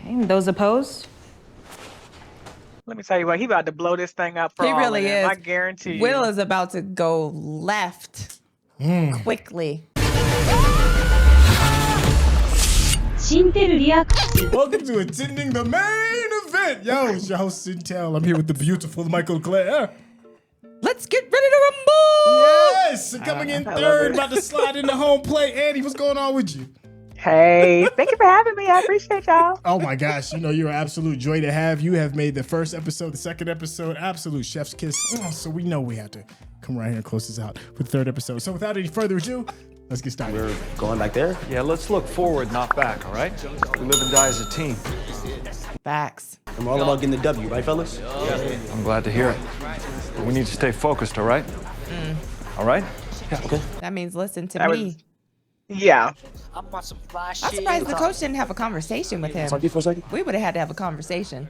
Okay, those opposed? Let me tell you what, he about to blow this thing up for He all really of them. is. I guarantee you. Will is about to go left quickly. Welcome to attending the main event. Yo, it's your host Syntell. I'm here with the beautiful Mikel-Claire. Let's get ready to rumble. Yes, coming in third, about to slide into home plate. Anii, what's going on with you? Hey, thank you for having me. I appreciate y'all. Oh my gosh, you know you're an absolute joy to have. You have made the first episode, the second episode, absolute chef's kiss. So we know we have to come right here and close this out with the third episode. So without any further ado, let's get started. We're going back there? Yeah, let's look forward, not back, all right? We live and die as a team. Facts. And we're all about getting the W, right, fellas? I'm glad to hear it. But we need to stay focused, all right? All right? Yeah, okay. That means listen to That me. was- Yeah. I'm surprised the coach didn't have a conversation with him. Talk to you for a second? We would have had to have a conversation.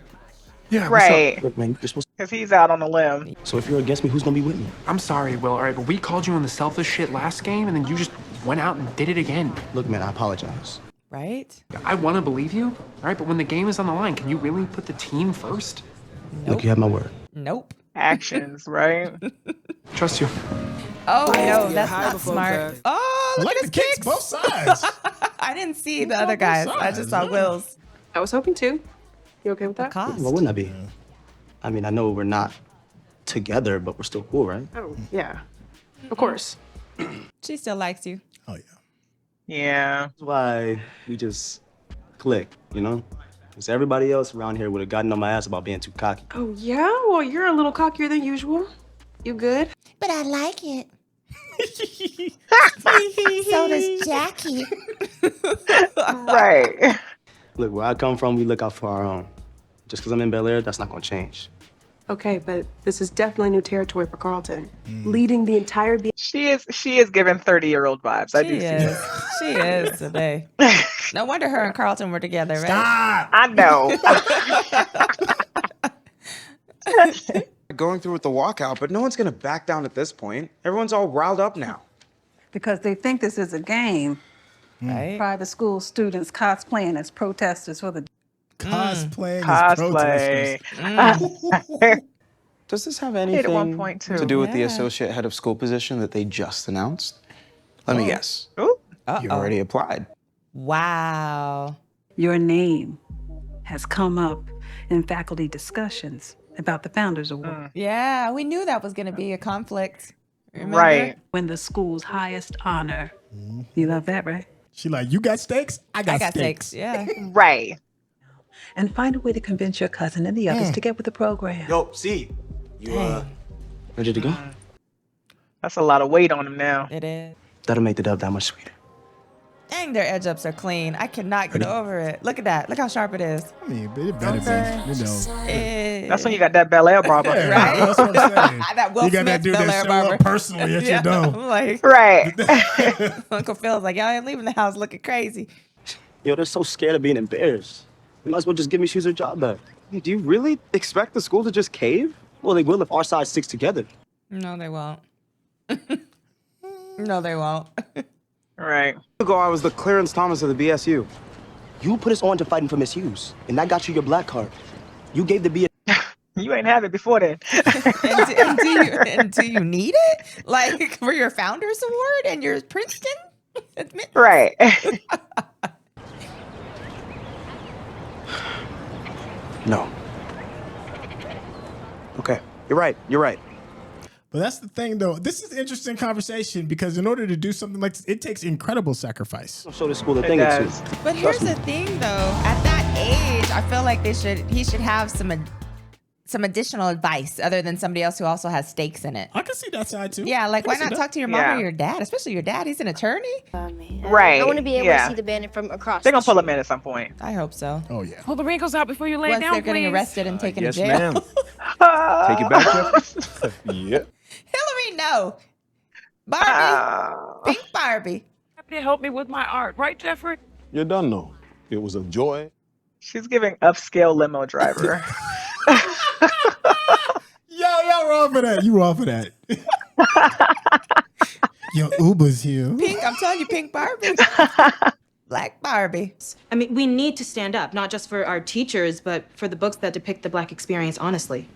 Yeah, Right. Look, man, you're supposed Because he's out on a limb. So if you're against me, who's gonna be with me? I'm sorry, Will, all right, but we called you on the selfish shit last game, and then you just went out and did it again. Look, man, I apologize. Right? I want to believe you, all right, but when the game is on the line, can you really put the team first? Look, you have my word. Nope. Actions, right? Trust you. Oh, no, that's not smart. Oh, I look like at the his kicks, kicks. both sides. I didn't see the other guys. I just saw Will's. I was hoping to. You okay with that? Cost. Why wouldn't I be? I mean, I know we're not together, but we're still cool, right? Oh, yeah. Of course. She still likes you. Oh yeah. Yeah. That's why we just click, you know? Because everybody else around here would have gotten on my ass about being too cocky. Oh, yeah? Well, you're a little cockier than usual. You good? But I like it. So does Jackie. Right. Look, where I come from, we look out for our own. Just because I'm in Bel-Air, that's not gonna change. Okay, but this is definitely new territory for Carlton. Leading the entire She is giving 30-year-old vibes. I do She see is. that. She is today. No wonder her and Carlton were together, right? Stop. I know. Going through with the walkout, but no one's gonna back down at this point. Everyone's all riled up now. Because they think this is a game. Right? Private school students cosplaying as protesters for the Cosplaying as Cosplay. protesters. Does this have Hit at one anything point, too. to do with the Yeah. associate head of school position that they just announced? Let me guess. Ooh. You already applied. Wow. Your name has come up in faculty discussions about the Founders Award. Yeah, we knew that was going to be a conflict. Remember? Right. When the school's highest honor. You love that, right? She like, you got steaks? I got steaks. Yeah. Right. And find a way to convince your cousin and the others to get with the program. Yo, see, you ready to go? That's a lot of weight on him now. It is. That'll make the dub that much sweeter. Dang, their edge ups are clean. I cannot get over it. Look at that. Look how sharp it is. I mean, it better be, you know. That's when you got that Bel-Air barber. Yeah, Right? that's what I'm saying. That Will You got that Smith dude that Bel-Air show barber. up personally at your door. I'm like, Right. Uncle Phil's like, y'all ain't leaving the house looking crazy. Yo, they're so scared of being embarrassed. You might as well just give Miss Hughes her job back. Hey, do you really expect the school to just cave? Well, they will if our side sticks together. No, they won't. No, they won't. Right. Ago, I was the Clarence Thomas of the BSU. You put us on to fighting for Miss Hughes, and that got you your black card. You gave the B. You ain't have it before then. and do you need it? Like for your Founders Award and your Princeton? Right. No. Okay, you're right. You're right. But that's the thing, though. This is an interesting conversation because in order to do something like this, it takes incredible sacrifice. I'll show the school the It thing or does. two. But here's the thing, though. At that age, I feel like he should have some additional advice other than somebody else who also has stakes in it. I can see that side, too. Yeah, like I why can see not that. talk to your mom Yeah. or your dad, especially your dad? He's an attorney. Right. I want to be able Yeah. to see the bandit from across. They're going to pull him in at some point. I hope so. Oh, yeah. Pull the wrinkles out before you lay Once down, they're getting please. arrested and taken Yes, to jail. ma'am. Take it back, Jeff. Yeah. Hilary, no. Barbie. Pink Barbie. Happy to help me with my art, right, Jeffrey? You're done, though. It was a joy. She's giving upscale limo driver. Y'all wrong for that. You wrong for that. Your Uber's here. Pink, I'm telling you, Pink Barbie. Black Barbie. I mean, we need to stand up, not just for our teachers, but for the books that depict the Black experience honestly.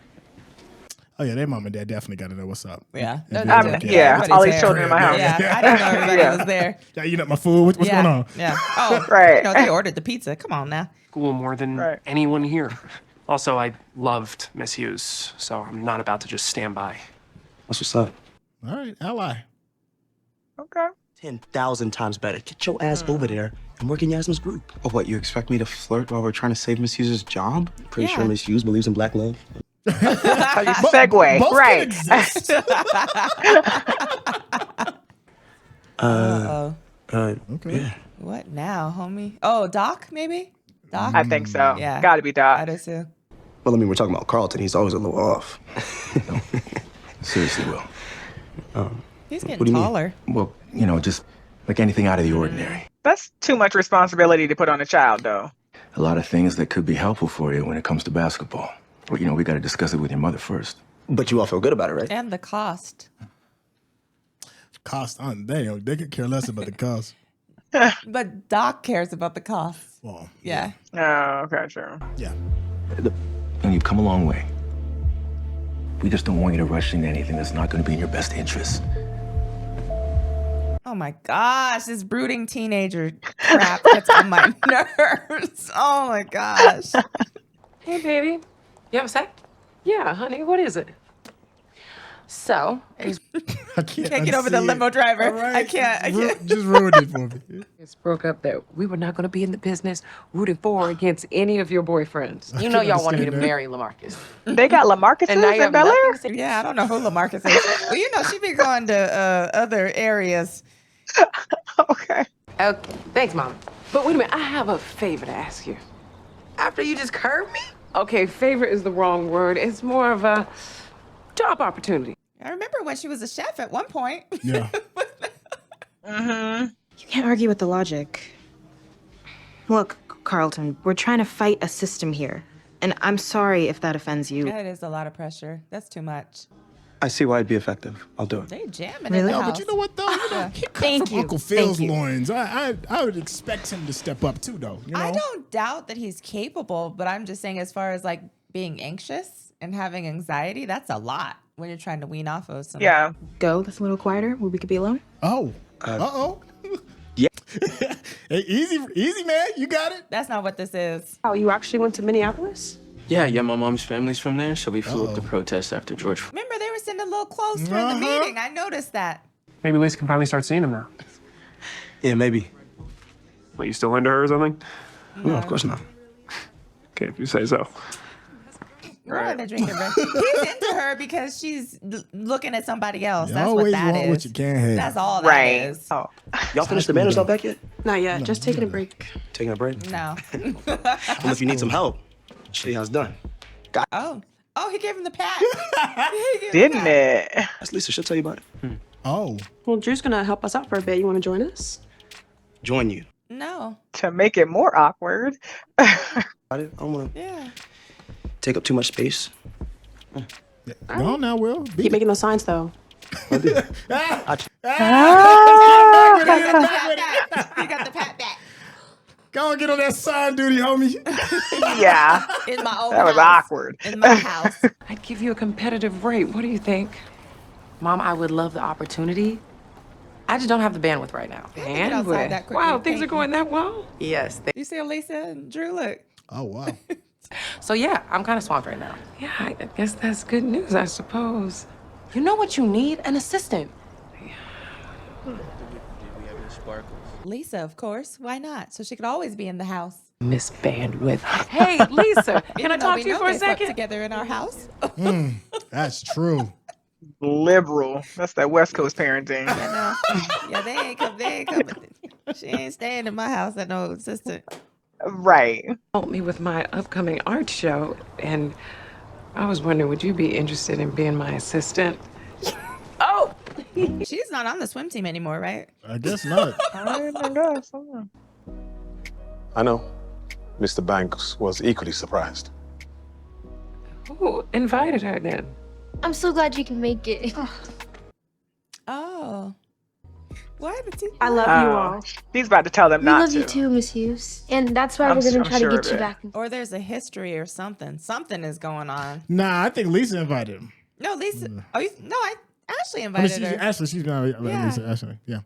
Oh yeah, their mom and dad definitely got to know what's up. Yeah. Yeah, all these children in my house. Yeah, I didn't know everybody was there. Yeah, you know my food. What's going on? Yeah. Oh, Right. You know, they ordered the pizza. Come on now. School more than anyone here. Also, I loved Miss Hughes, so I'm not about to just stand by. That's what's up. All right, ally. Okay. 10,000 times better. Get your ass over there and work in Yasmin's group. Oh, what, you expect me to flirt while we're trying to save Miss Hughes' job? Pretty sure Miss Hughes believes in black love. How you segue. Both Right. can exist. Okay. Yeah. What now, homie? Oh, Doc, maybe? Doc? I think so. Yeah. Gotta be I Doc. do too. Well, I mean, we're talking about Carlton. He's always a little off. Seriously, Will. He's What do getting you mean? taller. Well, you know, just like anything out of the ordinary. That's too much responsibility to put on a child, though. A lot of things that could be helpful for you when it comes to basketball. But, you know, we got to discuss it with your mother first. But you all feel good about it, right? And the cost. Cost on they could care less about the cost. But Doc cares about the cost. Well, Yeah. Oh, okay, sure. yeah. And you've come a long way. We just don't want you to rush into anything that's not going to be in your best interest. Oh my gosh, this brooding teenager crap gets on my nerves. Oh my gosh. Hey, baby. You have a sec? Yeah, honey. What is it? So, I can't get over the unsee limo it. driver. All right. I can't. Just ruined it for me. it's broke up that we were not going to be in the business rooting for or against any of your boyfriends. You know y'all wanted me to marry LaMarcus. They got LaMarcus And now you in have Bel-Air? nothing to say. Yeah, I don't know who LaMarcus is. Well, you know, she be going to other areas. Okay. Okay, thanks, Mom. But wait a minute, I have a favor to ask you. After you just curved me? Okay, favor is the wrong word. It's more of a job opportunity. I remember when she was a chef at one point. Yeah. Mm-hmm. You can't argue with the logic. Look, Carlton, we're trying to fight a system here. And I'm sorry if that offends you. That is a lot of pressure. That's too much. I see why it'd be effective. I'll do it. They jamming in Really? the No, house. but you know what though? You know, he cut Thank from you. Uncle Phil's Thank you. loins. I would expect him to step up too, though. You know? I don't doubt that he's capable, but I'm just saying, as far as like being anxious and having anxiety, that's a lot when you're trying to wean off of something. Yeah. Go, that's a little quieter, where we could be alone. Oh. Uh-oh. Yeah. Hey, easy, man. You got it. That's not what this is. Oh, you actually went to Minneapolis? Yeah, my mom's family's from there, so we flew up to protest after George. Remember, they were sitting a little close during the meeting. I noticed that. Maybe Lisa can finally start seeing him now. Yeah, maybe. What, you still into her or something? No, of course not. Okay, if you say so. Why are they drinking red? He's into her because she's looking at somebody else. You That's what always that want is. what you can't have. That's all that Right. is. Oh. Y'all finished the banners out back yet? Not yet, just taking a break. Taking a break? No. Well, if you need some help, show you how it's done. Oh, he gave him the pat. Didn't it? That's Lisa. She'll tell you about it. Oh. Well, Drew's gonna help us out for a bit. You wanna join us? Join you. No. To make it more awkward. I don't want to Yeah. take up too much space. Go on now, Will. Beat Keep making those signs though. He got the pat back. Go on, get on that sign duty, homie. Yeah. In my old That was house. awkward. In my house. I'd give you a competitive rate. What do you think? Mom, I would love the opportunity. I just don't have the bandwidth right now. get outside that quickly. Wow, things Thank are going that well? Yes. You see Lisa and Drew? Look. Oh, wow. So yeah, I'm kind of swamped right now. Yeah, I guess that's good news, I suppose. You know what you need? An assistant. Lisa, of course. Why not? So she could always be in the house. Miss Bandwidth. Hey, Lisa, can I Even though talk we to you know for a they slept second? together in our house. That's true. Liberal. That's that West Coast parenting. Yeah, they ain't coming. She ain't staying in my house at no assistant. Right. Help me with my upcoming art show, and I was wondering, would you be interested in being my assistant? Oh! She's not on the swim team anymore, right? I guess not. Oh my gosh. I know. Mr. Banks was equally surprised. Who invited her then? I'm so glad you can make it. Oh. What? I love you all. He's about to tell them We not love to. you too, Miss Hughes. And that's why I'm we're gonna s- I'm try to sure get of you it. back. Or there's a history or something. Something is going on. Nah, I think Lisa invited him. No, Lisa. Oh, no, Ashley I mean, invited her. Ashley, she's not Yeah. Lisa, Ashley. Yeah.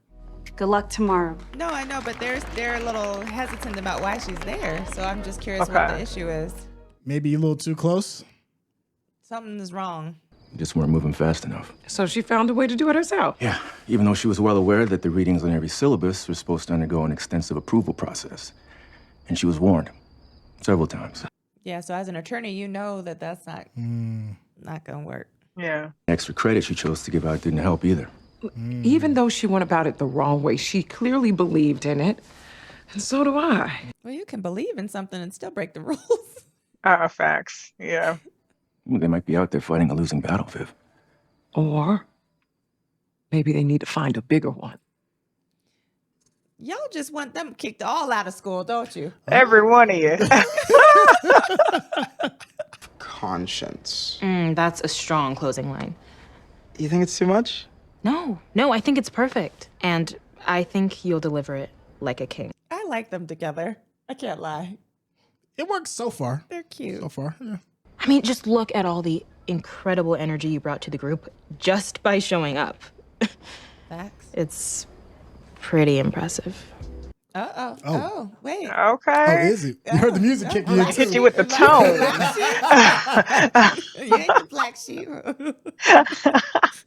Good luck tomorrow. No, I know, but they're a little hesitant about why she's there. So I'm just curious what Okay. the issue is. Maybe a little too close. Something is wrong. Just weren't moving fast enough. So she found a way to do it herself. Yeah, even though she was well aware that the readings on every syllabus were supposed to undergo an extensive approval process. And she was warned several times. Yeah, so as an attorney, you know that that's not gonna work. Yeah. Extra credit she chose to give out didn't help either. Even though she went about it the wrong way, she clearly believed in it. And so do I. Well, you can believe in something and still break the rules. Facts. Yeah. Well, they might be out there fighting a losing battle, Viv. Or maybe they need to find a bigger one. Y'all just want them kicked all out of school, don't you? Every one of you. Conscience. That's a strong closing line. You think it's too much? No, I think it's perfect. And I think you'll deliver it like a king. I like them together. I can't lie. It works so far. They're cute. So far, yeah. I mean, just look at all the incredible energy you brought to the group just by showing up. Facts. It's pretty impressive. Oh, wait. Okay. Oh, is it? You heard the music kick in. Hit you with the tone. You ain't the black sheep.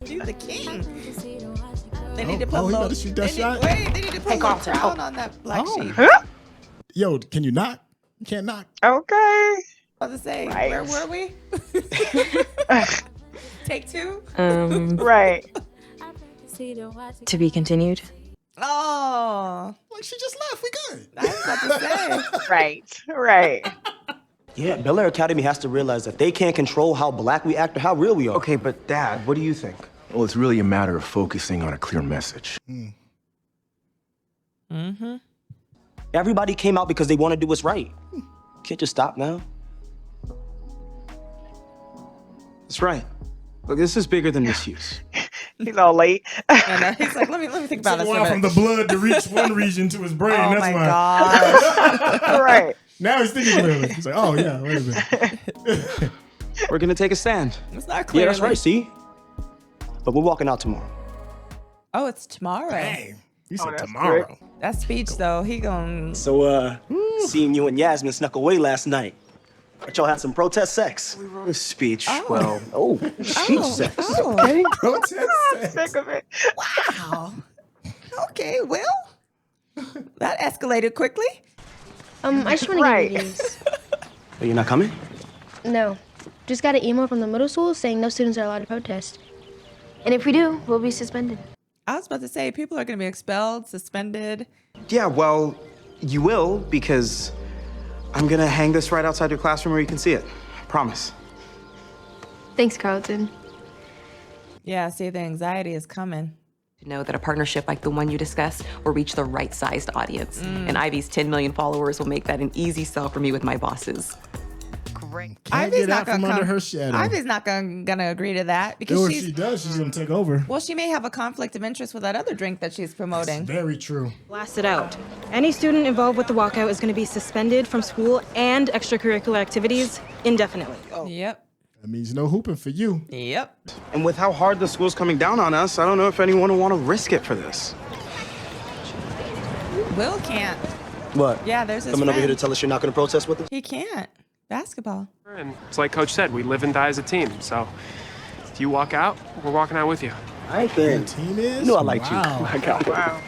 You're the king. They need to put he about to shoot that shot? Wait, they need to put a little crown on that black sheep. Yo, can you knock? You can't knock. Okay. I was to say, Right. where were we? Take two? Right. To be continued. Oh. Like, she just left. We good. I was about to say. Right. Yeah, Bel-Air Academy has to realize that they can't control how black we act or how real we are. Okay, but Dad, what do you think? Well, it's really a matter of focusing on a clear message. Mm-hmm. Everybody came out because they want to do what's right. Can't just stop now. That's right. Look, this is bigger than Miss Hughes. He's all late. And he's like, let me think about Took this. a while from the blood to reach one region to his brain. Oh That's my why. gosh. Right. Now he's thinking clearly. He's like, oh, yeah, wait a minute. We're gonna take a stand. It's not clear. Yeah, that's right, see? But we're walking out tomorrow. Oh, it's tomorrow. Dang. He said that's tomorrow. That speech, though, he gon' So, seeing you and Yasmin snuck away last night. But y'all had some protest sex. We wrote a speech. Oh. Well, speech sex. Oh. Okay. Protest sex. Sick of it. Wow. Okay, well, that escalated quickly. I just want to Right. give you these. But you're not coming? No. Just got an email from the middle school saying no students are allowed to protest. And if we do, we'll be suspended. I was about to say, people are going to be expelled, suspended. Yeah, well, you will, because I'm gonna hang this right outside your classroom where you can see it. I promise. Thanks, Carlton. Yeah, see, the anxiety is coming. To know that a partnership like the one you discussed will reach the right-sized audience. And Ivy's 10 million followers will make that an easy sell for me with my bosses. Great. Can't get out from under her shadow. Ivy's not gonna agree to that because Or if she does, she's going to take over. well, she may have a conflict of interest with that other drink that she's promoting. Very true. Blast it out. Any student involved with the walkout is going to be suspended from school and extracurricular activities indefinitely. Yep. That means no hooping for you. Yep. And with how hard the school's coming down on us, I don't know if anyone will want to risk it for this. Will can't. What? Yeah, there's his Coming over here to friend. tell us you're not going to protest with us? He can't. Basketball. And it's like Coach said, we live and die as a team. So if you walk out, we're walking out with you. I ain't been. Team is? You know I like Wow. you. My God. Wow.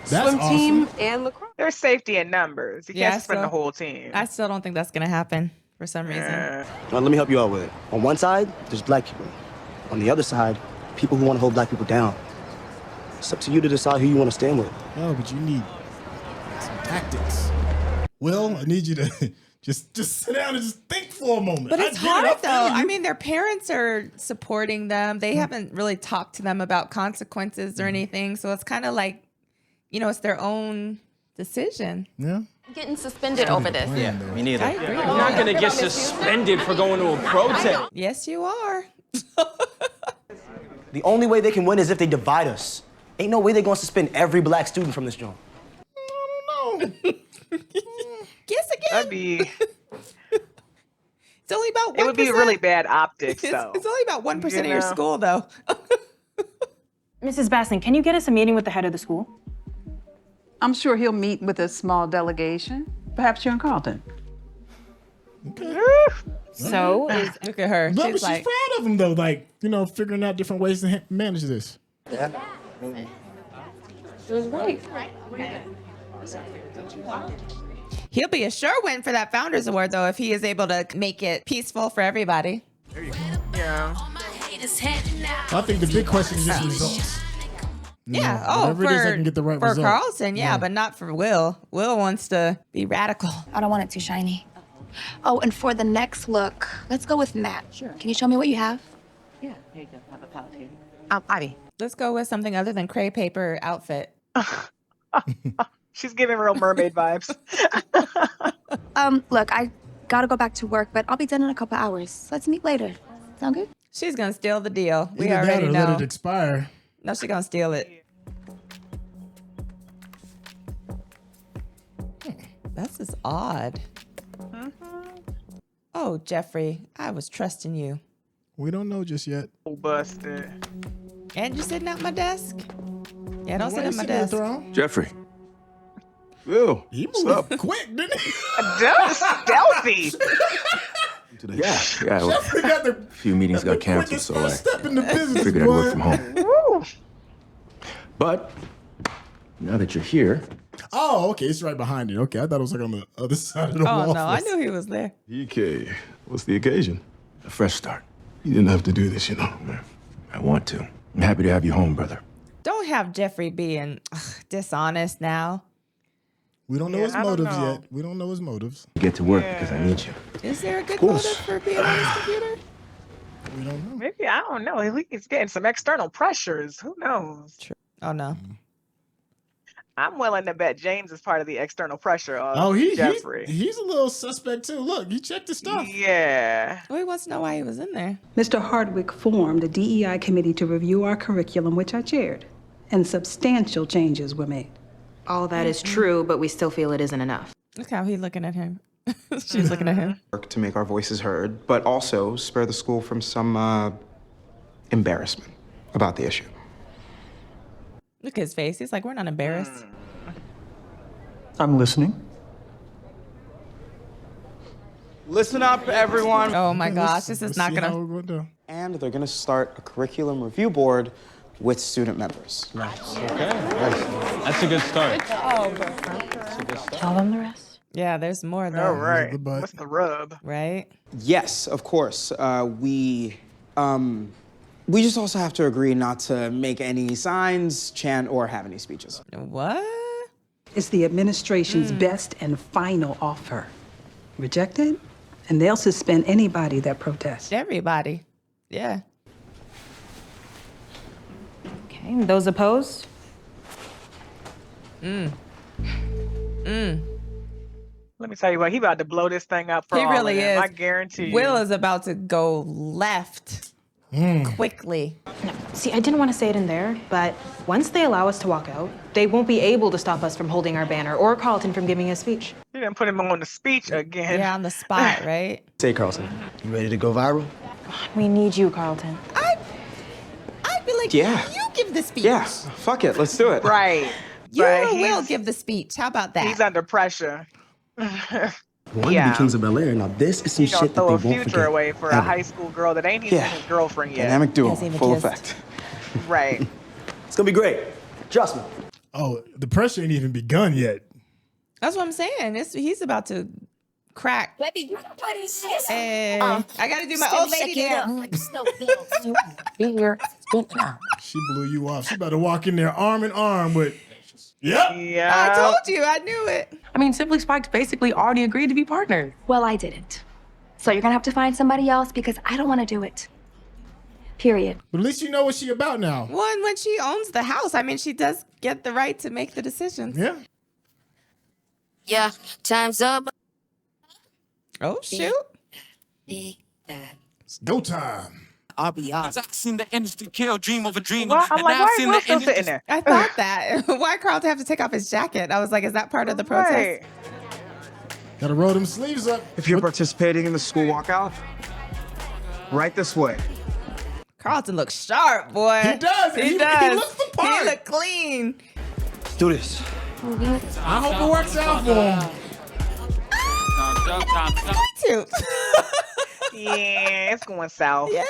That's Swim awesome. team and lacrosse. There's safety in numbers. You Yeah, can't suspend so- the whole team. I still don't think that's gonna happen for some reason. Well, let me help you out with it. On one side, there's black people. On the other side, people who want to hold black people down. It's up to you to decide who you want to stand with. No, but you need some tactics. Will, I need you to just sit down and just think for a moment. But I it's get it, hard I feel though. you. I mean, their parents are supporting them. They haven't really talked to them about consequences or anything. So it's kind of like, it's their own decision. Yeah. Getting suspended over this. Yeah, Me neither. I agree. You're not gonna get suspended for going to a protest. Yes, you are. The only way they can win is if they divide us. Ain't no way they're gonna suspend every black student from this joint. No. Guess again. That'd be. It's only about 1%. It would be really bad optics, though. It's only about 1% of your school, though. Mrs. Basson, can you get us a meeting with the head of the school? I'm sure he'll meet with a small delegation. Perhaps here in Carlton. Okay. So, Look at her. But She's she's like, proud of him though, like, you know, figuring out different ways to manage this. It was great. he'll be a sure win for that Founders Award, though, if he is able to make it peaceful for everybody. Yeah. I think the big question is just results. You Yeah. know, Oh, whatever it is, they can get the right for result. Carlton, yeah, but not for Will. Will wants to be radical. I don't want it too shiny. Oh, and for the next look, let's go with matte. Sure. Can you show me what you have? Yeah, here you go. Have a palette here. Ivy. Let's go with something other than crepe paper outfit. She's giving real mermaid vibes. Look, I gotta go back to work, but I'll be done in a couple hours. Let's meet later. Sound good? She's gonna steal the deal. We Either that already or know. let it expire. No, she's gonna steal it. That's just odd. Oh, Jeffrey, I was trusting you. We don't know just yet. Busted. And you're sitting at my desk? Yeah, don't Why sit you at my sitting at the desk. throne? Jeffrey. Will. He moved quick, didn't he? Stealthy. Yeah. Jeffrey got the A few meetings got canceled, so I step in the business, figured I'd boy. work from home. Woo. But now that you're here, Oh, okay, it's right behind it. Okay, I thought it was like on the other side of the Oh, wall. no, I knew he was there. EK, what's the occasion? a fresh start. You didn't have to do this, you know, man. I want to. I'm happy to have you home, brother. Don't have Jeffrey being dishonest now. We don't know his motives yet. We don't know his motives. Get to work because I need you. Is there a good course. motive for being on his computer? We don't know. Maybe, I don't know. He's getting some external pressures. Who knows? Oh, no. I'm willing to bet James is part of the external pressure of Jeffrey. Jeffrey. He's a little suspect too. Look, he checked his stuff. Yeah. Well, he wants to know why he was in there. Mr. Hardwick formed a DEI committee to review our curriculum, which I chaired, and substantial changes were made. All that is true, but we still feel it isn't enough. Look how he's looking at him. She's looking at him. Work to make our voices heard, but also spare the school from some embarrassment about the issue. Look at his face. He's like, we're not embarrassed. I'm listening. Listen up, everyone. Oh my gosh, this is not gonna. And they're gonna start a curriculum review board with student members. Nice. Okay. That's a good start. Tell them the rest. Yeah, there's more though. All right. What's the rub? Right? Yes, of course. We just also have to agree not to make any signs, chant, or have any speeches. What? It's the administration's best and final offer. Rejected, and they'll suspend anybody that protests. Everybody. Yeah. Okay, those opposed? Let me tell you what, he about to blow this thing up for He all really of them. is. I guarantee you. Will is about to go left quickly. No, see, I didn't want to say it in there, but once they allow us to walk out, they won't be able to stop us from holding our banner or Carlton from giving a speech. You didn't put him on the speech again. Yeah, on the spot, right? Say, Carlton, you ready to go viral? We need you, Carlton. I'd be like, Yeah. you give the speech. Yeah, fuck it, let's do it. Right. You But will he's- give the speech. How about that? He's under pressure. One of the kings of Bel-Air. Now, this is some He's gonna shit that throw they a won't future forget. away for a high school girl that ain't even his girlfriend yet. Dynamic duo, Hasn't even full kissed. effect. Right. It's gonna be great. Trust me. Oh, the pressure ain't even begun yet. That's what I'm saying. He's about to crack. Hey, I gotta do my old lady dance. She blew you off. She about to walk in there arm in arm with. Yep. Yeah. I told you. I knew it. I mean, Simply Spiked basically already agreed to be partners. Well, I didn't. So you're gonna have to find somebody else because I don't want to do it. Period. But at least you know what she about now. One, when she owns the house, I mean, she does get the right to make the decisions. Yeah. Yeah, time's up. Oh, shoot. It's go time. RBI. I've seen the industry kill, dream of a dream. Well, I'm like, why is Will still sitting there? I thought that. Why Carlton have to take off his jacket? I was like, is that part of the protest? Right. Gotta roll them sleeves up. If you're participating in the school walkout, right this way. Carlton looks sharp, boy. He does. He He does. looks the part. He look clean. Let's do this. I hope it works out for him. Too. Yeah, it's going south. Yeah,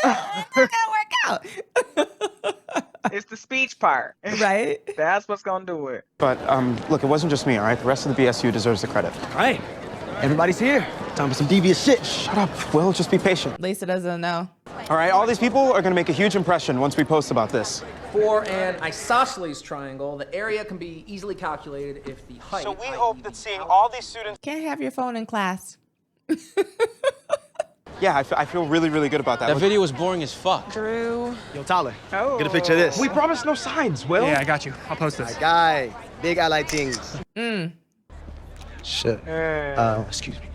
it's gonna work out. It's the speech part. Right. That's what's gonna do it. But look, it wasn't just me, all right? The rest of the BSU deserves the credit. All right. Everybody's here. Time for some devious shit. Shut up, Will. Just be patient. Lisa doesn't know. All right, all these people are gonna make a huge impression once we post about this. For an isosceles triangle, the area can be easily calculated if the height. So we hope that seeing all these students. Can't have your phone in class. Yeah, I feel really, really good about that. That video was boring as fuck. Drew. Yo, Tyler, Oh. get a picture of this. We promised no signs, Will. Yeah, I got you. I'll post this. My guy, big I like things. Shit. Excuse me.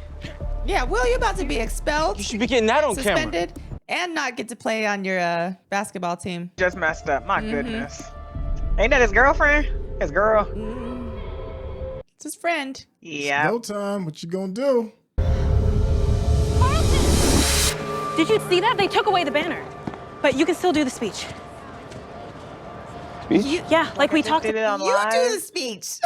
Yeah, Will, you're about to be expelled. You should be getting that on camera. Suspended, and not get to play on your basketball team. Just messed up. My goodness. Ain't that his girlfriend? His girl? It's his friend. Yeah. No time. What you gonna do? Did you see that? They took away the banner. But you can still do the speech. Speech? Yeah, like we talked Did it on You live? do the speech.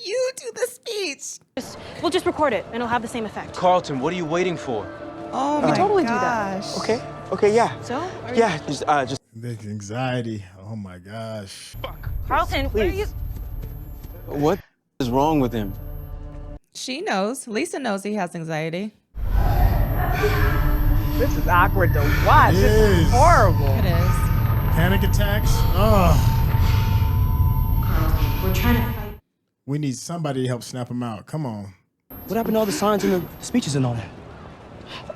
You do the speech. We'll just record it, and it'll have the same effect. Carlton, what are you waiting for? Oh We my totally do gosh. that. Okay. Okay. Yeah. So? Yeah. Just. Big anxiety. Oh my gosh. Carlton, where are you? What is wrong with him? She knows. Lisa knows he has anxiety. This is awkward to watch. It This is is. horrible. It is. Panic attacks. Oh, Carlton, we're trying to fight. we need somebody to help snap him out. Come on. What happened to all the signs and the speeches and all that?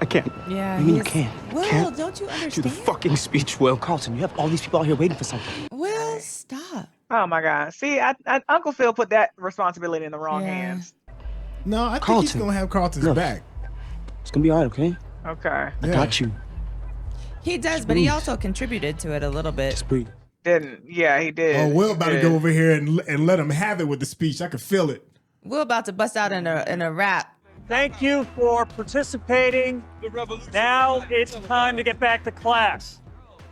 I can't. Yeah. You mean you he's- can't? Will, Can't don't you do understand? the fucking speech, Will. Carlton, you have all these people out here waiting for something. Will, stop. Oh my God. See, Uncle Phil put that responsibility in the wrong Yeah. hands. No, I think he's Carlton. gonna have Carlton's No. back. It's gonna be all right, okay? Okay. I Yeah. got you. He does, but he also contributed to it a little bit. Just breathe. Didn't. Yeah, he did. Oh, Will about He to did. go over here and let him have it with the speech. I can feel it. Will about to bust out in a rap. Thank you for participating. Now it's time to get back to class.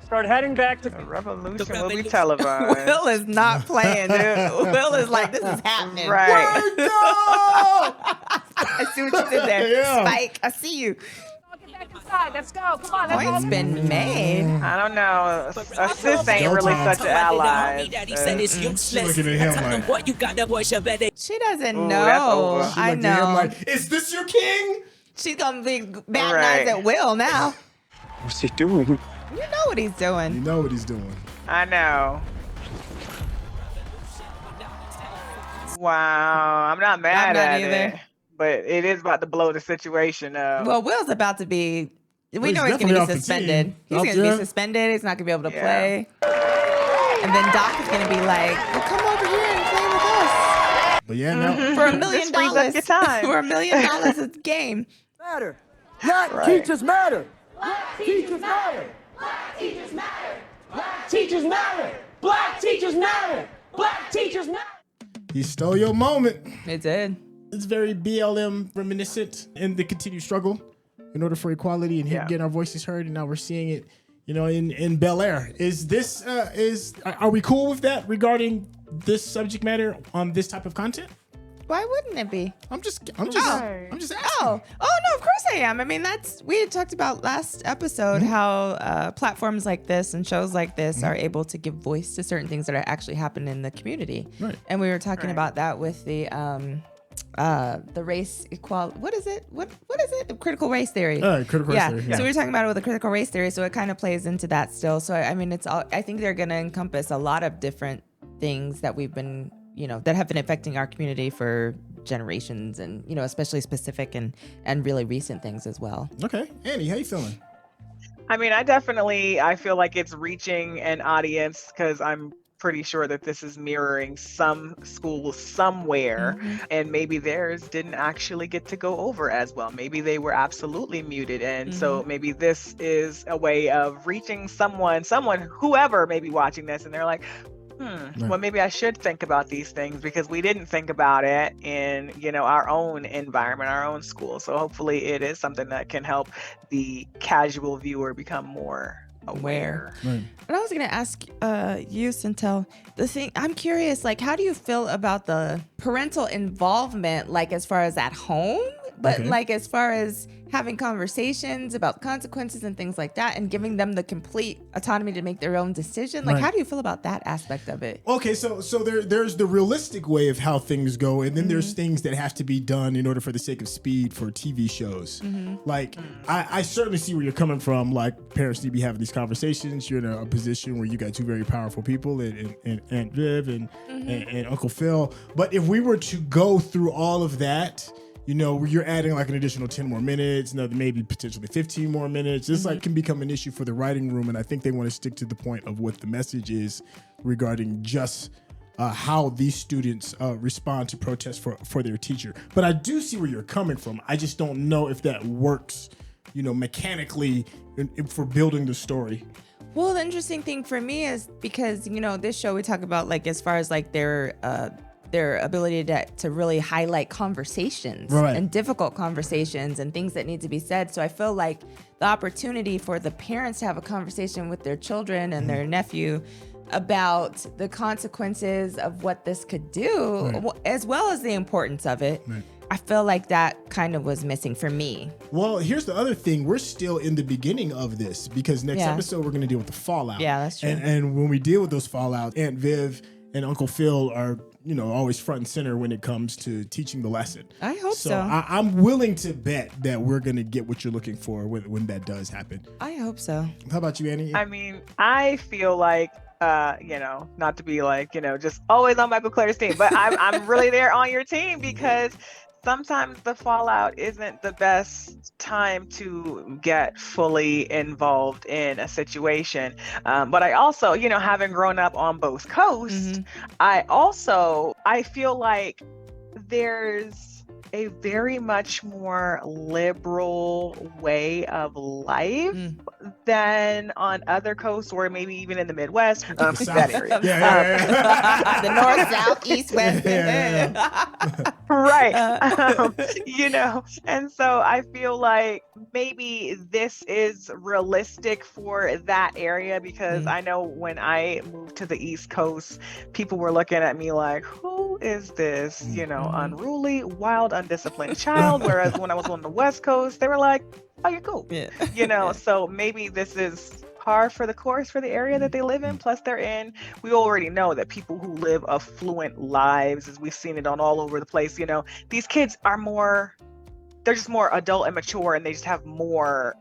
Start heading back to The revolution will be televised. Will is not playing, dude. Will is like, this is happening. Right. I see what you did there. Yeah. Spike, I see you. Get back inside. Let's go. Come on. Let's Points been made. I don't know. A sis ain't really such an ally. She's looking at him like, She doesn't Ooh, know. that's over. she I looked at him know. like, is this your king? She's gonna be bad Right. eyes at Will now. What's he doing? You know what he's You doing. know what he's doing. I know. Wow. I'm not mad I'm not at either. it. But it is about to blow the situation up. Well, Will's about to be. We he's know he's definitely gonna off be the suspended. team. He's Off gonna there. be suspended. He's not gonna be able to Yeah. play. And then Doc is gonna be like, "Well, come over here and play with us But yeah, now for $1 million." This frees up your time. For $1 million a game. Matter. Black Right. teachers matter. Black teachers matter. Black teachers matter. Black teachers matter. Black teachers matter. Black teachers matter. he stole your moment. It did. It's very BLM reminiscent in the continued struggle in order for equality and Yeah. getting our voices heard. And now we're seeing it, you know, in Bel-Air. Is this are we cool with that regarding this subject matter on this type of content? Why wouldn't it be? I'm just Oh. asking. Oh no, of course I am. I mean, we had talked about last episode how platforms like this and shows like this are able to give voice to certain things that are actually happening in the community. Right. And we were talking about that with the race equality. What is it? What is it? The critical race theory. Critical race theory, yeah. So we were talking about it with the critical race theory. So it kind of plays into that still. So I mean, it's all. I think they're going to encompass a lot of different things that we've been, that have been affecting our community for generations, and especially specific and really recent things as well. Okay, Anii, how you feeling? I mean, I feel like it's reaching an audience because I'm pretty sure that this is mirroring some schools somewhere, and maybe theirs didn't actually get to go over as well. Maybe they were absolutely muted, and so maybe this is a way of reaching someone, whoever may be watching this, and they're like, well, maybe I should think about these things because we didn't think about it in, our own environment, our own school. So hopefully it is something that can help the casual viewer become more aware. Right. But I was going to ask you, Syntell, I'm curious, like, how do you feel about the parental involvement, like, as far as at home, but like, as far as having conversations about consequences and things like that and giving them the complete autonomy to make their own decision? Like, how do you feel about that aspect of it? Okay, so there's the realistic way of how things go, and then there's things that have to be done in order for the sake of speed for TV shows. Like, I certainly see where you're coming from. Like, parents need to be having these conversations. You're in a position where you got two very powerful people, and Aunt Viv and Uncle Phil. But if we were to go through all of that, you're adding like an additional 10 more minutes, maybe potentially 15 more minutes. This like can become an issue for the writing room, and I think they want to stick to the point of what the message is regarding just how these students respond to protests for their teacher. But I do see where you're coming from. I just don't know if that works, mechanically for building the story. Well, the interesting thing for me is because, this show we talk about, like, as far as like their ability to really highlight conversations and difficult conversations and things that need to be said. So I feel like the opportunity for the parents to have a conversation with their children and their nephew about the consequences of what this could do, as well as the importance of it. I feel like that kind of was missing for me. Well, here's the other thing. We're still in the beginning of this because next episode we're going to deal with the fallout. Yeah, that's true. And when we deal with those fallout, Aunt Viv and Uncle Phil are, always front and center when it comes to teaching the lesson. I hope so. I'm willing to bet that we're going to get what you're looking for when that does happen. I hope so. How about you, Anii? I mean, I feel like, not to be like, just always on Mikel-Claire's team, but I'm really there on your team because sometimes the fallout isn't the best time to get fully involved in a situation. But I also, having grown up on both coasts, I feel like there's a very much more liberal way of life than on other coasts or maybe even in the Midwest. That area. The north, south, east, west. Right. And so I feel like maybe this is realistic for that area because I know when I moved to the East Coast, people were looking at me like, who is this, unruly, wild, undisciplined child? Whereas when I was on the West Coast, they were like, oh, you're cool. So maybe this is par for the course for the area that they live in. Plus we already know that people who live affluent lives, as we've seen it on all over the place, these kids are they're just more adult and mature, and they just have more,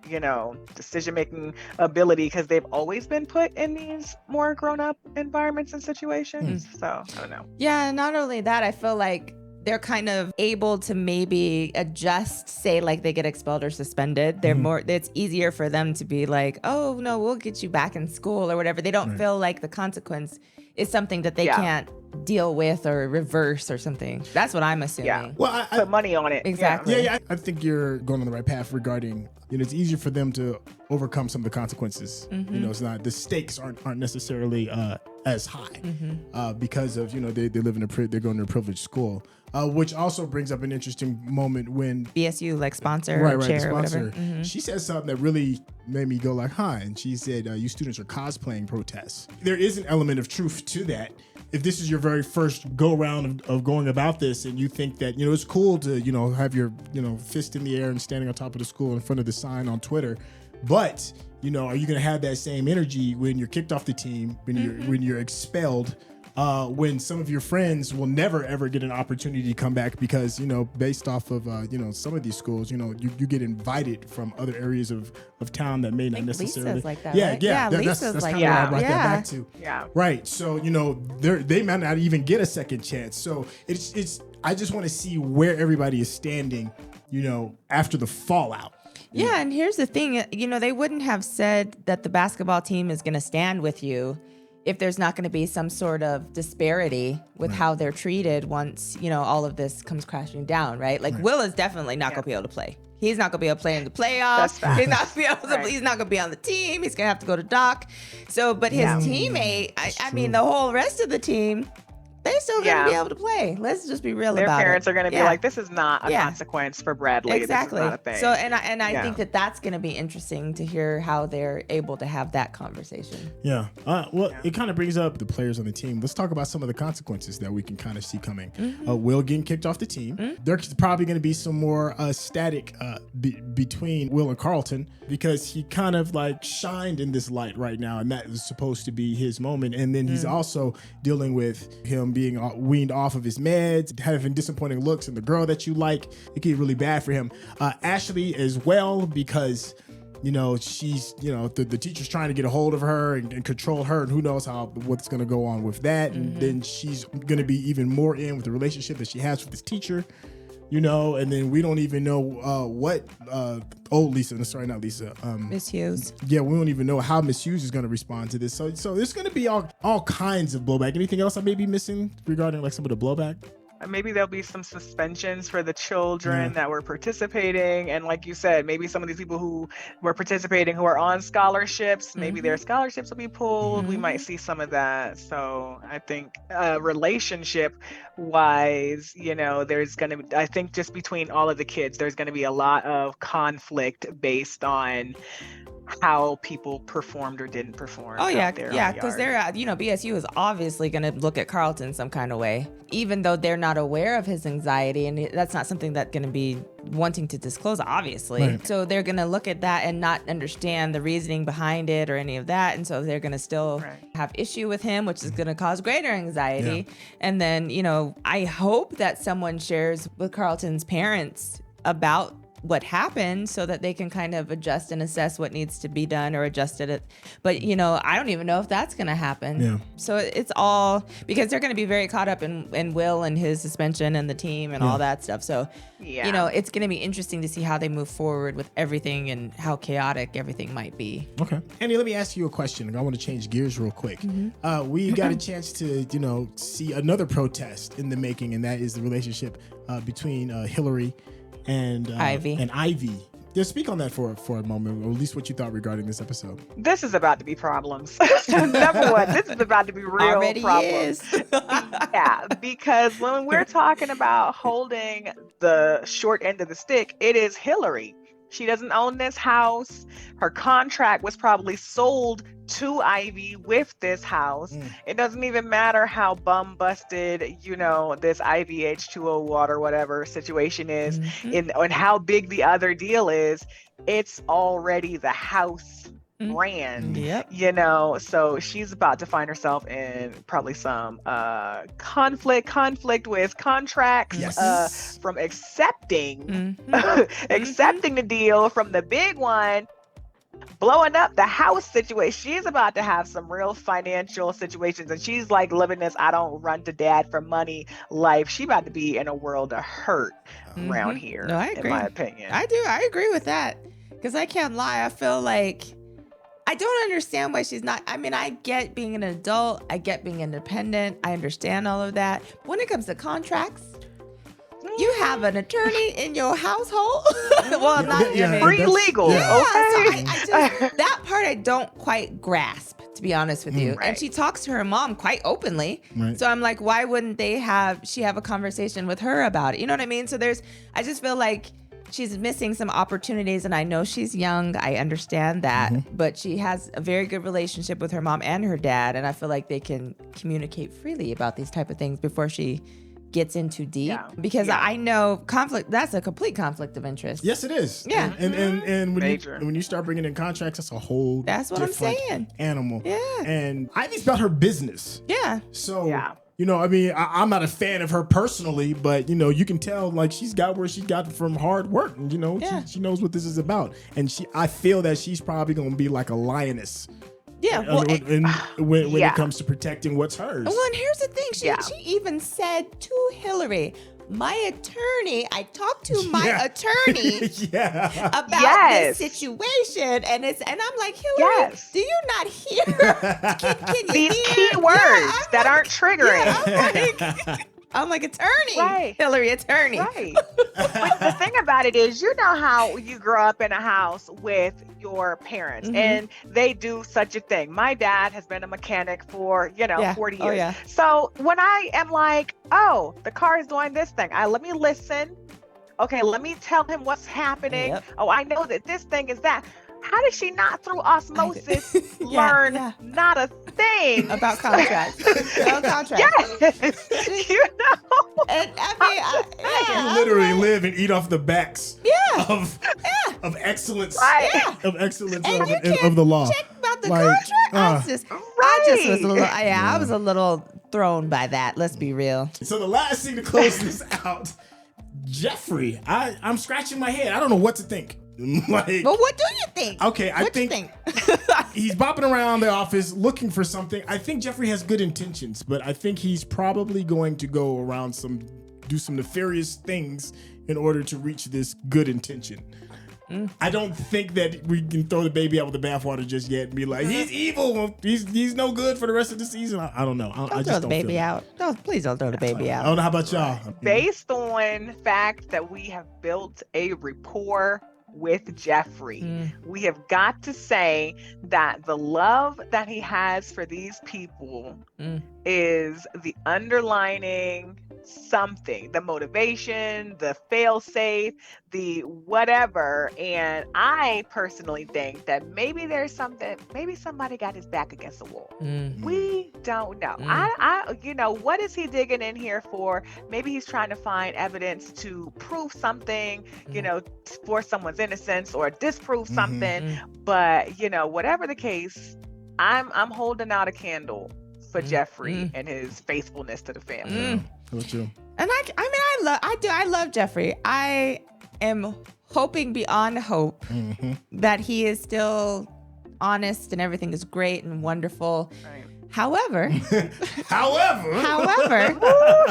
decision-making ability because they've always been put in these more grown-up environments and situations. So I don't know. Yeah, not only that, I feel like they're kind of able to maybe adjust, say like they get expelled or suspended. It's easier for them to be like, oh no, we'll get you back in school or whatever. They don't feel like the consequence is something that they can't deal with or reverse or something. That's what I'm assuming. Yeah. Well, I put money on it. Exactly. Yeah, I think you're going on the right path regarding, it's easier for them to overcome some of the consequences. It's not, the stakes aren't necessarily as high because of, they live they're going to a privileged school. Which also brings up an interesting moment when BSU like sponsor or chair or whatever. She said something that really made me go like, huh? And she said, you students are cosplaying protests. There is an element of truth to that. If this is your very first go around of going about this and you think that, it's cool to, have your, fist in the air and standing on top of the school in front of the sign on Twitter, but, are you going to have that same energy when you're kicked off the team, when you're expelled, when some of your friends will never ever get an opportunity to come back because based off of some of these schools, you get invited from other areas of town that may not necessarily. Lisa's like that, right? That's kind of why I brought that back to. Right. So they might not even get a second chance. So it's I just want to see where everybody is standing, after the fallout. Yeah, and here's the thing, they wouldn't have said that the basketball team is going to stand with you if there's not going to be some sort of disparity with how they're treated once, all of this comes crashing down, right? Like Will is definitely not going to be able to play. He's not going to be able to play in the playoffs. He's not gonna be able to, He's not going to be on the team. He's going to have to go to doc. So, but his teammate, I mean, the whole rest of the team, they're still going to be able to play. Let's just be real about it. Their parents are going to be like, this is not a consequence for Bradley. Exactly. This is not a thing. So, and I think that that's going to be interesting to hear how they're able to have that conversation. Yeah. It kind of brings up the players on the team. Let's talk about some of the consequences that we can kind of see coming. Will getting kicked off the team. There's probably going to be some more static between Will and Carlton because he kind of like shined in this light right now, and that is supposed to be his moment. And then he's also dealing with him being weaned off of his meds, having disappointing looks, and the girl that you like, it could be really bad for him. Ashley as well, because she's the teacher's trying to get a hold of her and control her, and who knows what's going to go on with that. And then she's going to be even more in with the relationship that she has with this teacher, and then we don't even know what Miss Hughes. Yeah, we don't even know how Miss Hughes is going to respond to this. So there's going to be all kinds of blowback. Anything else I may be missing regarding like some of the blowback? Maybe there'll be some suspensions for the children that were participating. And like you said, maybe some of these people who were participating who are on scholarships, maybe their scholarships will be pulled. We might see some of that. So I think relationship wise, there's going to be, I think just between all of the kids, there's going to be a lot of conflict based on how people performed or didn't perform. Oh yeah, because they're BSU is obviously going to look at Carlton some kind of way, even though they're not aware of his anxiety, and that's not something that's going to be wanting to disclose, obviously. Right. So they're going to look at that and not understand the reasoning behind it or any of that, and so they're going to still have issue with him, which is going to cause greater anxiety. And then I hope that someone shares with Carlton's parents about what happened so that they can kind of adjust and assess what needs to be done or adjusted it. But, I don't even know if that's going to happen. Yeah. So it's all because they're going to be very caught up in Will and his suspension and the team and all that stuff. So, it's going to be interesting to see how they move forward with everything and how chaotic everything might be. Okay. Annie, let me ask you a question. I want to change gears real quick. We got a chance to, see another protest in the making, and that is the relationship between Hilary and Ivy. Just speak on that for a moment, or at least what you thought regarding this episode. This is about to be problems. Number one, this is about to be real already problems. Is. Because when we're talking about holding the short end of the stick, it is Hilary. She doesn't own this house. Her contract was probably sold to Ivy with this house. It doesn't even matter how bum busted, this Ivy H2O water, whatever situation is, and how big the other deal is. It's already the house brand, so she's about to find herself in probably some conflict with contracts from accepting the deal from the big one, blowing up the house situation. She's about to have some real financial situations, and she's like living this I don't run to dad for money life. She about to be in a world of hurt around here. No, I agree. In my opinion, I agree with that, because I can't lie, I feel like I don't understand why she's not. I mean, I get being an adult, I get being independent, I understand all of that. When it comes to contracts, you have an attorney in your household. Well, free legal. Yeah. Okay. So I just, that part I don't quite grasp, to be honest with you. And she talks to her mom quite openly. So I'm like, why wouldn't she have a conversation with her about it? You know what I mean? So I just feel like she's missing some opportunities, and I know she's young. I understand that, but she has a very good relationship with her mom and her dad, and I feel like they can communicate freely about these type of things before she gets in too deep. Because I know conflict, that's a complete conflict of interest. Yes, it is. Yeah. And when you start bringing in contracts, that's a whole that's what I'm saying. Animal. Yeah. And Ivy's about her business. Yeah. So I mean, I'm not a fan of her personally, but you can tell like she's got where she got from hard work, and she knows what this is about. And I feel that she's probably gonna be like a lioness Yeah, well, when it comes to protecting what's hers. Well, and here's the thing. She even said to Hilary, my attorney, I talked to my attorney about this situation. And I'm like, Hilary, do you not hear? Can you These hear? key words that aren't triggering. I'm like, attorney. Right. Hilary, attorney. Right. But the thing about it is, you know how you grow up in a house with your parents and they do such a thing. My dad has been a mechanic for, 40 years. Oh, yeah. So when I am like, oh, the car is doing this thing, let me listen. Okay, let me tell him what's happening. Yep. Oh, I know that this thing is that. How did she not through osmosis learn not a thing about contracts? About contracts. Yes. You know. And I mean, you literally live and eat off the backs of excellence, of excellence of the law. Check about the contract. I just was a little. I was a little thrown by that. Let's be real. So the last thing to close this out, Jeffrey. I'm scratching my head. I don't know what to think. But what do you think? Okay, I think he's bopping around the office looking for something. I think Jeffrey has good intentions, but I think he's probably going to go around do some nefarious things in order to reach this good intention. I don't think that we can throw the baby out with the bathwater just yet and be like, he's evil. He's no good for the rest of the season. I don't know. I just throw the don't baby feel out. Please don't throw the baby out. I don't know. How about y'all? Based on fact that we have built a rapport with Jeffrey, we have got to say that the love that he has for these people is the underlining something, the motivation, the fail-safe, the whatever. And I personally think that maybe there's something, maybe somebody got his back against the wall. We don't know. What is he digging in here for? Maybe he's trying to find evidence to prove something, for someone's innocence or disprove something. But, whatever the case, I'm holding out a candle for Jeffrey and his faithfulness to the family. How about you? And I love Jeffrey. I am hoping beyond hope that he is still honest and everything is great and wonderful. Right. However, Ooh,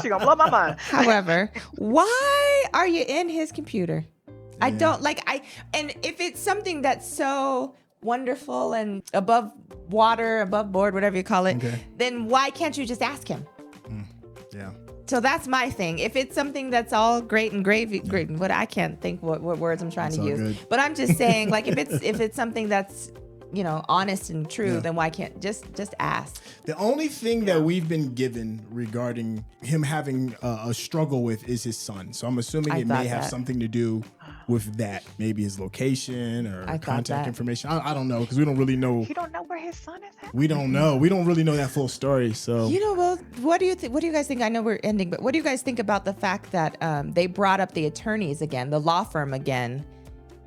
she gonna blow my mind. However, why are you in his computer? I don't and if it's something that's so wonderful and above water, above board, whatever you call it, then why can't you just ask him? Yeah. So that's my thing. If it's something that's all great and gravy, but I can't think what words I'm trying to use. Good. But I'm just saying, like, if it's something that's honest and true, then why can't just ask? The only thing that we've been given regarding him having a struggle with is his son. So I'm assuming it may have something to do with that. Maybe his location or contact information. I don't know, because we don't really know. You don't know where his son is at? We don't know. We don't really know that full story. So well, what do you think? What do you guys think? I know we're ending, but what do you guys think about the fact that they brought up the attorneys again, the law firm again,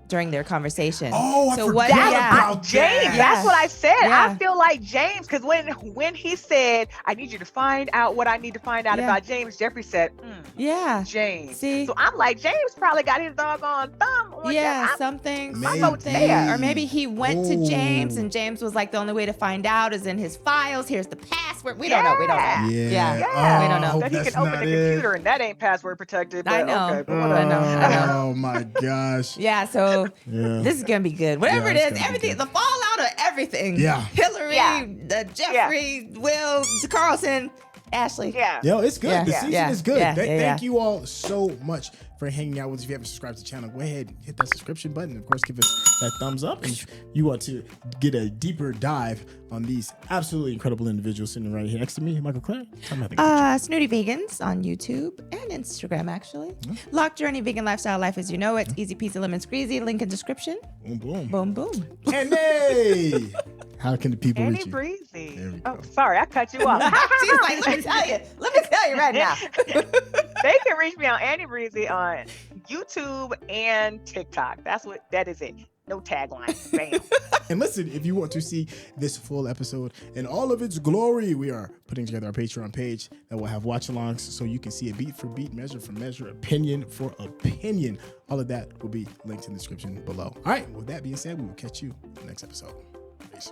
during their conversation? Oh, I forgot about James. that. That's what I said. Yeah. I feel like James, because when he said, "I need you to find out what I need to find out about James," Jeffrey said, James. See? So I'm like, James probably got his doggone thumb on that. Something. There. Or maybe he went to James and James was like, the only way to find out is in his files. Here's the password. We don't know. We don't know. Yeah. We don't know. That he can open the computer and that ain't password protected. But I know. Okay, but whatever. I know. Oh my gosh. Yeah, so this is gonna be good. Whatever it is, everything, the fallout of everything. Yeah. Hilary, Jeffrey, Will, Carlton, Ashley. Yo, it's good. Yeah. The season Yeah. is good. Yeah. Thank you all so much for hanging out with us. If you haven't subscribed to the channel, go ahead and hit that subscription button. Of course, give us that thumbs up. And if you want to get a deeper dive on these absolutely incredible individuals sitting right here next to me, Mikel-Claire, tell me how they can reach Snooty Vegans on YouTube and Instagram, actually. Lock Journey Vegan Lifestyle Life as you know it. Easy peasy lemon squeezy. Link in description. you. Boom, boom. Boom, boom. And hey, how can the people Annie reach you? Breezy. Oh, sorry, I cut you off. She's like, let me tell you right now. They can reach me on Annie Breezy on YouTube and TikTok. That is it. No tagline. Bam. And listen, if you want to see this full episode in all of its glory, we are putting together our Patreon page that will have watch-alongs so you can see it beat for beat, measure for measure, opinion for opinion. All of that will be linked in the description below. All right, with that being said, we will catch you in the next episode. Peace.